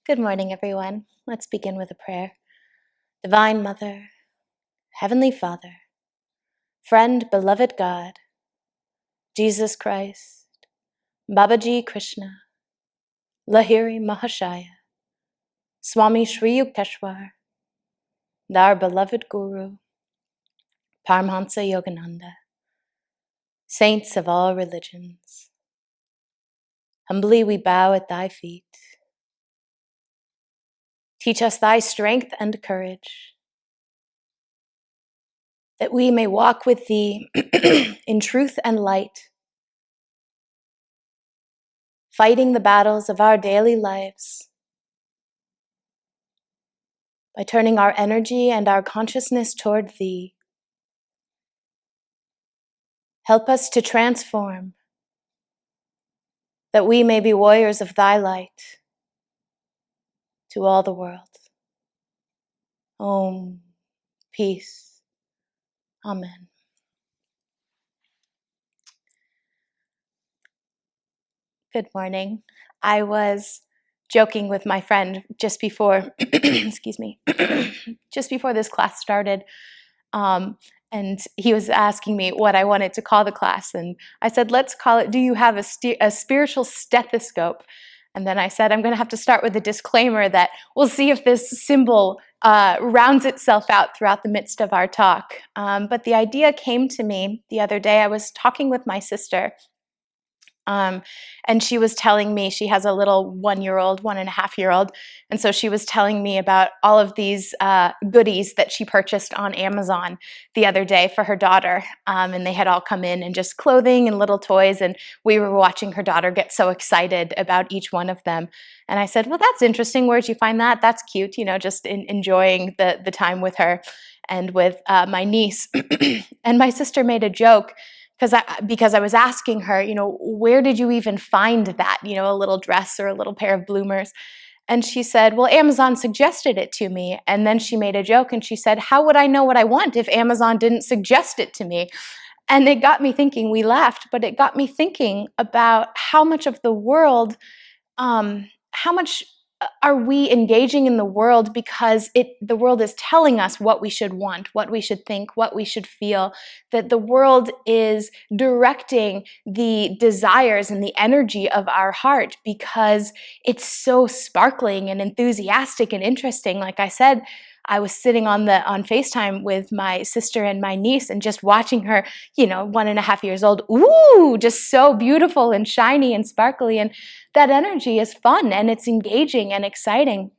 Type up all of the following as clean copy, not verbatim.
Good morning, everyone. Let's begin with a prayer. Divine Mother, Heavenly Father, Friend, Beloved God, Jesus Christ, Babaji Krishna, Lahiri Mahashaya, Swami Shri Yukteswar, and our beloved Guru, Paramhansa Yogananda, saints of all religions, humbly we bow at thy feet. Teach us thy strength and courage, that we may walk with thee in truth and light, fighting the battles of our daily lives by turning our energy and our consciousness toward thee. Help us to transform, that we may be warriors of thy light to all the world. Om, peace, amen. Good morning. I was joking with my friend just before, excuse me, just before this class started. And he was asking me what I wanted to call the class. And I said, let's call it, do you have a spiritual stethoscope? And then I said, I'm going to have to start with a disclaimer that we'll see if this symbol rounds itself out throughout the midst of our talk. But the idea came to me the other day. I was talking with my sister. And she was telling me, she has a little 1-year-old, 1.5-year-old. And so she was telling me about all of these goodies that she purchased on Amazon the other day for her daughter. And they had all come in and just clothing and little toys. And we were watching her daughter get so excited about each one of them. And I said, well, that's interesting. Where'd you find that? That's cute. You know, just enjoying the time with her and with my niece. And my sister made a joke because I was asking her, you know, where did you even find that, you know, a little dress or a little pair of bloomers? And she said, well, Amazon suggested it to me. And then she made a joke and she said, how would I know what I want if Amazon didn't suggest it to me? And it got me thinking. We laughed, but it got me thinking about how much of the world, how much are we engaging in the world because the world is telling us what we should want, what we should think, what we should feel, that the world is directing the desires and the energy of our heart because it's so sparkling and enthusiastic and interesting. Like I said, I was sitting on FaceTime with my sister and my niece and just watching her, you know, 1.5 years old. Ooh, just so beautiful and shiny and sparkly. And that energy is fun and it's engaging and exciting.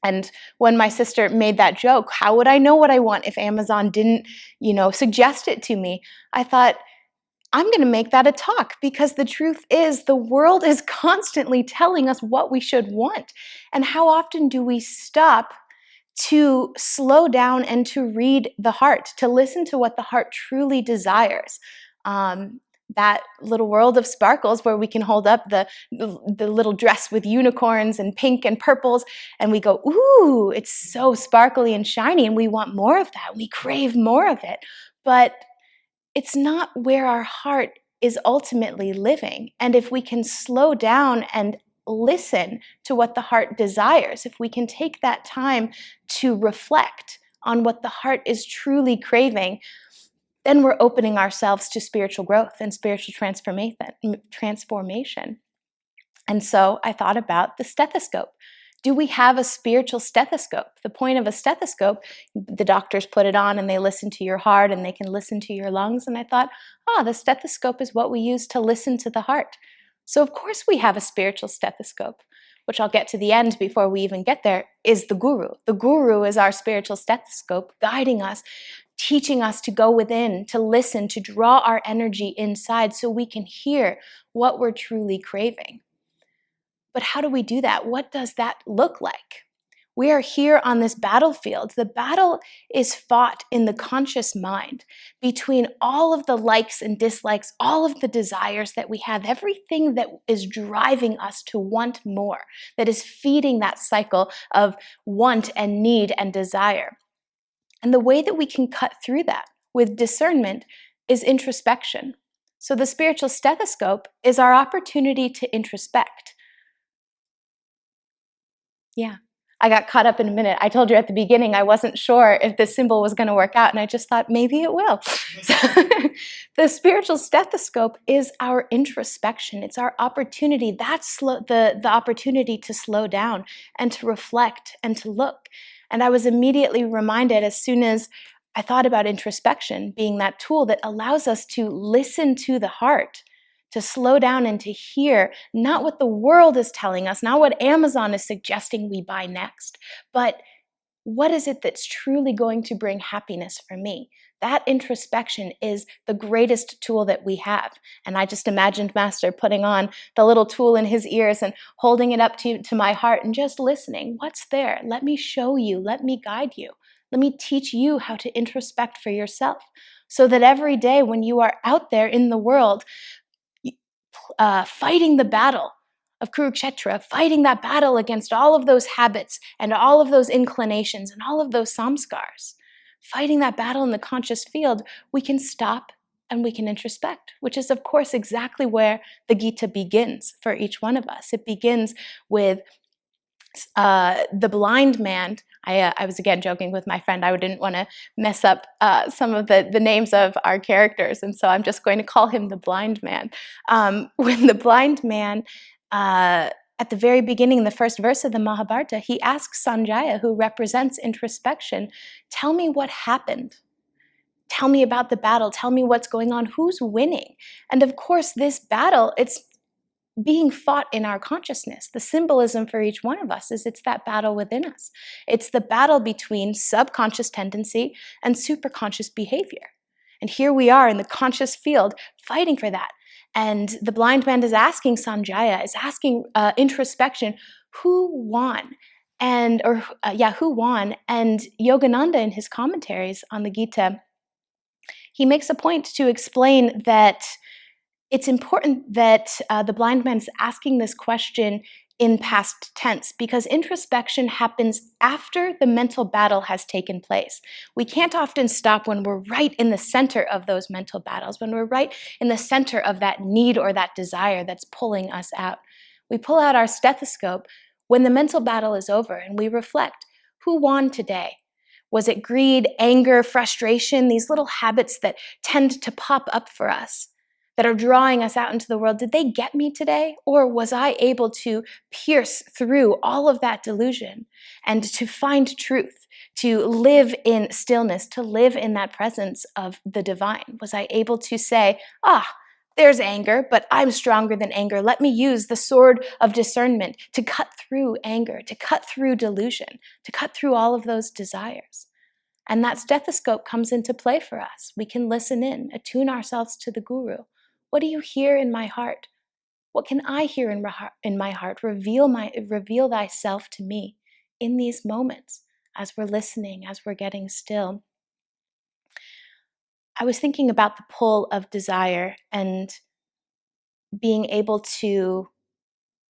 And when my sister made that joke, how would I know what I want if Amazon didn't, you know, suggest it to me? I thought, I'm going to make that a talk because the truth is the world is constantly telling us what we should want. And how often do we stop to slow down and to read the heart, to listen to what the heart truly desires? That little world of sparkles where we can hold up the little dress with unicorns and pink and purples and we go, ooh, it's so sparkly and shiny and we want more of that. We crave more of it. But it's not where our heart is ultimately living. And if we can slow down and listen to what the heart desires, if we can take that time to reflect on what the heart is truly craving, then we're opening ourselves to spiritual growth and spiritual transformation. And so I thought about the stethoscope. Do we have a spiritual stethoscope? The point of a stethoscope, the doctors put it on and they listen to your heart and they can listen to your lungs. And I thought, the stethoscope is what we use to listen to the heart. So of course we have a spiritual stethoscope, which I'll get to the end before we even get there, is the guru. The guru is our spiritual stethoscope, guiding us, teaching us to go within, to listen, to draw our energy inside so we can hear what we're truly craving. But how do we do that? What does that look like? We are here on this battlefield. The battle is fought in the conscious mind between all of the likes and dislikes, all of the desires that we have, everything that is driving us to want more, that is feeding that cycle of want and need and desire. And the way that we can cut through that with discernment is introspection. So the spiritual stethoscope is our opportunity to introspect. Yeah. I got caught up in a minute. I told you at the beginning I wasn't sure if this symbol was going to work out, and I just thought maybe it will. So, the spiritual stethoscope is our introspection. It's our opportunity. That's the opportunity to slow down and to reflect and to look. And I was immediately reminded as soon as I thought about introspection being that tool that allows us to listen to the heart, to slow down and to hear not what the world is telling us, not what Amazon is suggesting we buy next, but what is it that's truly going to bring happiness for me? That introspection is the greatest tool that we have. And I just imagined Master putting on the little tool in his ears and holding it up to my heart and just listening. What's there? Let me show you. Let me guide you. Let me teach you how to introspect for yourself so that every day when you are out there in the world, fighting the battle of Kurukshetra, fighting that battle against all of those habits and all of those inclinations and all of those samskars, fighting that battle in the conscious field, we can stop and we can introspect, which is, of course, exactly where the Gita begins for each one of us. It begins with the blind man. I was again joking with my friend. I didn't want to mess up some of the names of our characters, and so I'm just going to call him the blind man. When the blind man, at the very beginning, the first verse of the Mahabharata, he asks Sanjaya, who represents introspection, tell me what happened. Tell me about the battle. Tell me what's going on. Who's winning? And of course, this battle, it's being fought in our consciousness. The symbolism for each one of us is it's that battle within us. It's the battle between subconscious tendency and superconscious behavior. And here we are in the conscious field fighting for that. And the blind man is asking Sanjaya, is asking introspection, who won? Who won? And Yogananda in his commentaries on the Gita, he makes a point to explain that it's important that the blind man is asking this question in past tense because introspection happens after the mental battle has taken place. We can't often stop when we're right in the center of those mental battles, when we're right in the center of that need or that desire that's pulling us out. We pull out our stethoscope when the mental battle is over and we reflect, who won today? Was it greed, anger, frustration, these little habits that tend to pop up for us, that are drawing us out into the world? Did they get me today? Or was I able to pierce through all of that delusion and to find truth, to live in stillness, to live in that presence of the divine? Was I able to say, there's anger, but I'm stronger than anger. Let me use the sword of discernment to cut through anger, to cut through delusion, to cut through all of those desires. And that stethoscope comes into play for us. We can listen in, attune ourselves to the guru. What do you hear in my heart? What can I hear in my heart? Reveal thyself to me in these moments as we're listening, as we're getting still. I was thinking about the pull of desire and being able to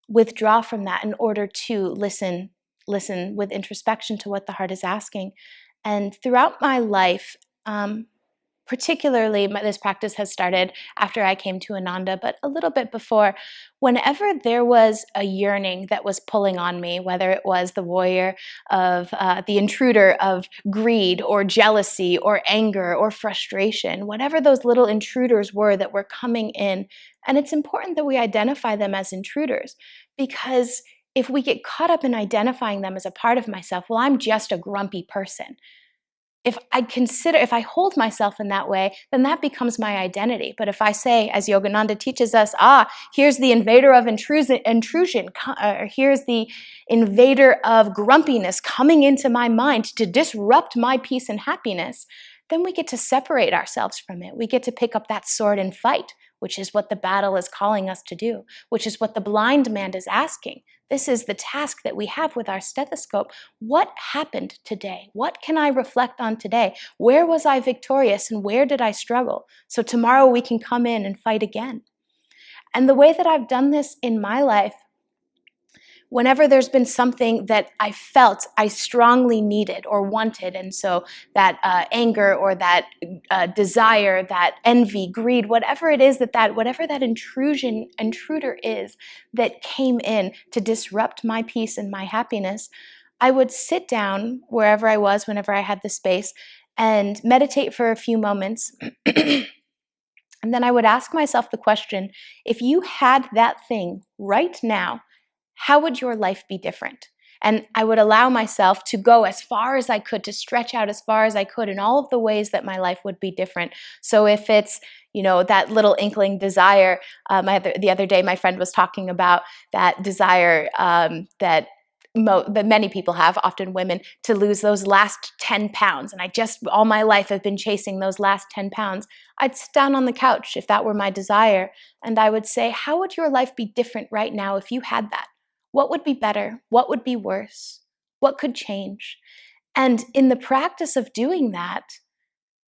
withdraw from that in order to listen with introspection to what the heart is asking. And throughout my life, particularly this practice has started after I came to Ananda, but a little bit before, whenever there was a yearning that was pulling on me, whether it was the warrior of the intruder of greed or jealousy or anger or frustration, whatever those little intruders were that were coming in, and it's important that we identify them as intruders, because if we get caught up in identifying them as a part of myself, well, I'm just a grumpy person. If I hold myself in that way, then that becomes my identity. But if I say, as Yogananda teaches us, here's the invader of intrusion, or here's the invader of grumpiness coming into my mind to disrupt my peace and happiness, then we get to separate ourselves from it. We get to pick up that sword and fight, which is what the battle is calling us to do, which is what the blind man is asking. This is the task that we have with our stethoscope. What happened today? What can I reflect on today? Where was I victorious and where did I struggle? So tomorrow we can come in and fight again. And the way that I've done this in my life, whenever there's been something that I felt I strongly needed or wanted, and so that anger or that desire, that envy, greed, whatever it is whatever that intruder is that came in to disrupt my peace and my happiness, I would sit down wherever I was, whenever I had the space, and meditate for a few moments. And then I would ask myself the question, if you had that thing right now, how would your life be different? And I would allow myself to go as far as I could, to stretch out as far as I could in all of the ways that my life would be different. So if it's, that little inkling desire, the other day my friend was talking about that desire that many people have, often women, to lose those last 10 pounds. And all my life have been chasing those last 10 pounds. I'd sit down on the couch if that were my desire, and I would say, how would your life be different right now if you had that? What would be better? What would be worse? What could change? And in the practice of doing that,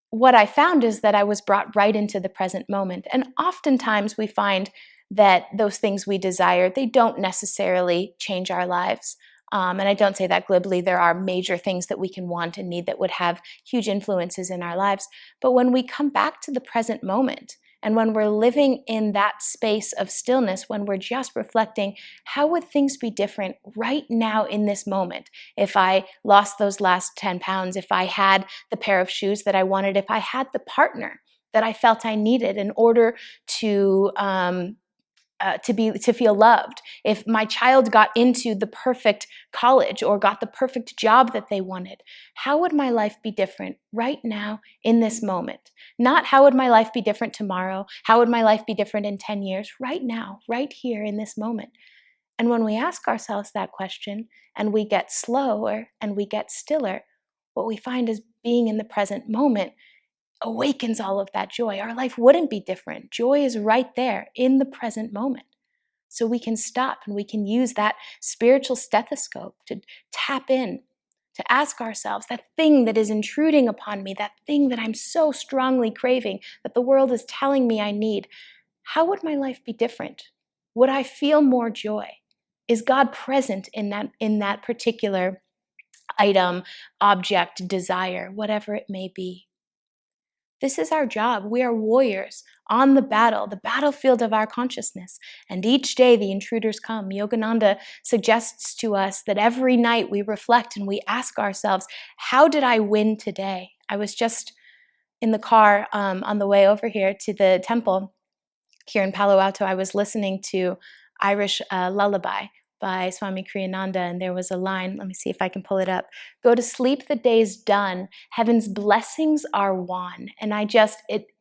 what I found is that I was brought right into the present moment. And oftentimes we find that those things we desire, they don't necessarily change our lives. And I don't say that glibly. There are major things that we can want and need that would have huge influences in our lives. But when we come back to the present moment, and when we're living in that space of stillness, when we're just reflecting, how would things be different right now in this moment? If I lost those last 10 pounds, if I had the pair of shoes that I wanted, if I had the partner that I felt I needed in order to feel loved, if my child got into the perfect college or got the perfect job that they wanted, how would my life be different right now in this moment? Not how would my life be different tomorrow? How would my life be different in 10 years? Right now, right here in this moment. And when we ask ourselves that question and we get slower and we get stiller, what we find is being in the present moment awakens all of that joy. Our life wouldn't be different. Joy is right there in the present moment. So we can stop and we can use that spiritual stethoscope to tap in, to ask ourselves, that thing that is intruding upon me, that thing that I'm so strongly craving, that the world is telling me I need, how would my life be different? Would I feel more joy? Is God present in that particular item, object, desire, whatever it may be? This is our job. We are warriors on the battlefield of our consciousness. And each day the intruders come. Yogananda suggests to us that every night we reflect and we ask ourselves, how did I win today? I was just in the car on the way over here to the temple here in Palo Alto. I was listening to Irish Lullaby by Swami Kriyananda, and there was a line, let me see if I can pull it up. Go to sleep, the day's done, heaven's blessings are won. And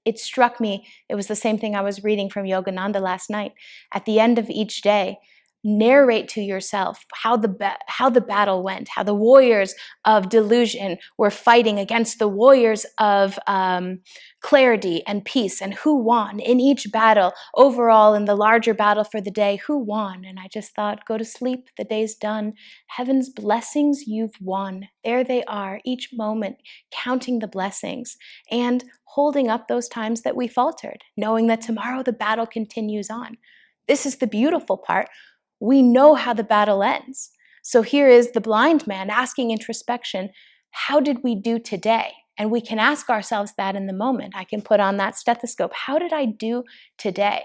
it struck me, it was the same thing I was reading from Yogananda last night. At the end of each day, narrate to yourself how the battle went, how the warriors of delusion were fighting against the warriors of clarity and peace, and who won in each battle overall, in the larger battle for the day, who won. And I just thought, go to sleep, the day's done, heaven's blessings you've won. There they are, each moment, counting the blessings and holding up those times that we faltered, knowing that tomorrow the battle continues on. This is the beautiful part. We know how the battle ends. So here is the blind man asking introspection, how did we do today? And we can ask ourselves that in the moment. I can put on that stethoscope. How did I do today?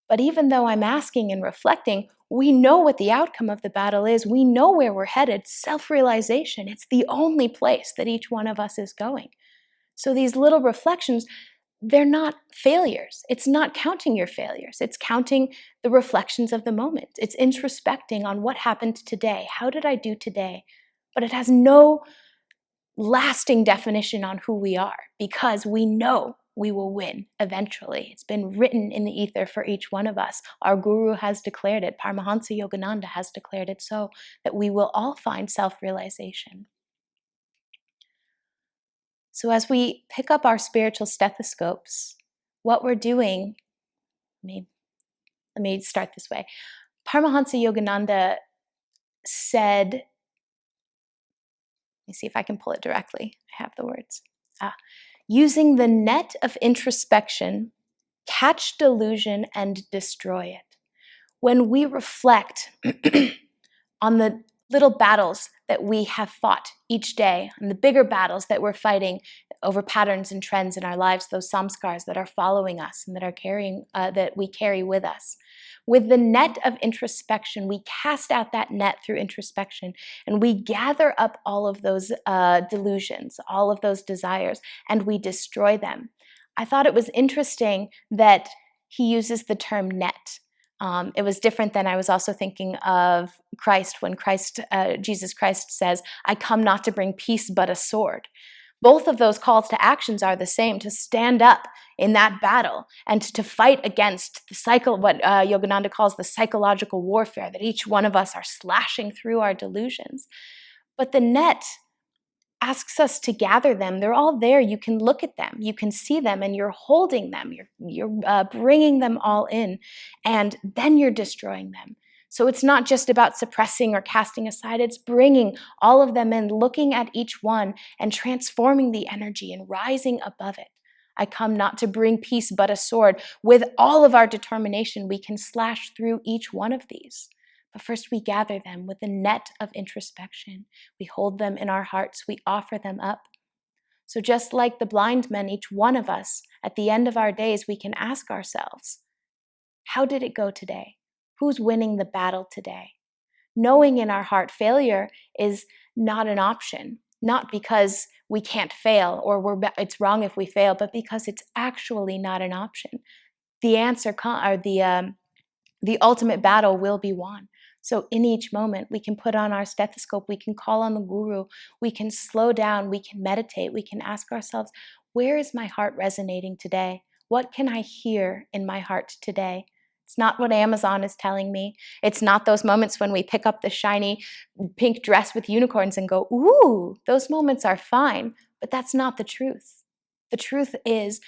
But even though I'm asking and reflecting, we know what the outcome of the battle is. We know where we're headed. Self-realization, it's the only place that each one of us is going. So these little reflections, they're not failures. It's not counting your failures. It's counting the reflections of the moment. It's introspecting on what happened today. How did I do today? But it has no lasting definition on who we are, because we know we will win eventually. It's been written in the ether for each one of us. Our guru has declared it. Paramahansa Yogananda has declared it so, that we will all find self-realization. So as we pick up our spiritual stethoscopes, what we're doing, let me start this way. Paramahansa Yogananda said, let me see if I can pull it directly. I have the words. Using the net of introspection, catch delusion and destroy it. When we reflect on the little battles that we have fought each day, and the bigger battles that we're fighting over patterns and trends in our lives, those samskars that are following us and that are carrying, that we carry with us. With the net of introspection, we cast out that net through introspection, and we gather up all of those delusions, all of those desires, and we destroy them. I thought it was interesting that he uses the term net. It was different than I was also thinking of Christ when Jesus Christ says, "I come not to bring peace but a sword." Both of those calls to actions are the same, to stand up in that battle and to fight against the cycle, what Yogananda calls the psychological warfare, that each one of us are slashing through our delusions. But the net asks us to gather them. They're all there. You can look at them. You can see them, and you're holding them. You're bringing them all in, and then you're destroying them. So it's not just about suppressing or casting aside. It's bringing all of them in, looking at each one, and transforming the energy and rising above it. I come not to bring peace but a sword. With all of our determination, we can slash through each one of these. But first we gather them with a net of introspection. We hold them in our hearts. We offer them up. So just like the blind men, each one of us, at the end of our days, we can ask ourselves, how did it go today? Who's winning the battle today? Knowing in our heart failure is not an option, not because we can't fail or it's wrong if we fail, but because it's actually not an option. The answer, or the ultimate battle will be won. So in each moment, we can put on our stethoscope, we can call on the guru, we can slow down, we can meditate, we can ask ourselves, where is my heart resonating today? What can I hear in my heart today? It's not what Amazon is telling me. It's not those moments when we pick up the shiny pink dress with unicorns and go, ooh, those moments are fine, but that's not the truth. The truth is,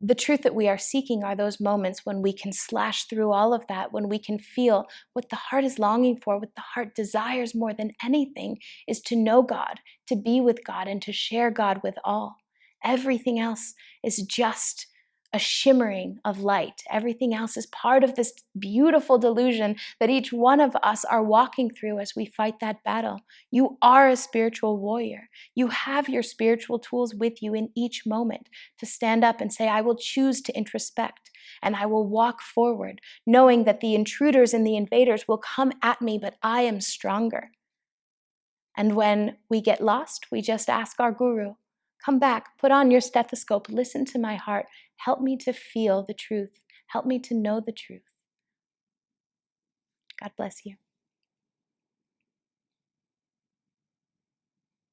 the truth that we are seeking are those moments when we can slash through all of that, when we can feel what the heart is longing for, what the heart desires more than anything is to know God, to be with God, and to share God with all. Everything else is just a shimmering of light. Everything else is part of this beautiful delusion that each one of us are walking through as we fight that battle. You are a spiritual warrior. You have your spiritual tools with you in each moment to stand up and say, I will choose to introspect and I will walk forward, knowing that the intruders and the invaders will come at me, but I am stronger. And when we get lost, we just ask our guru, come back, put on your stethoscope, listen to my heart, help me to feel the truth, help me to know the truth. God bless you.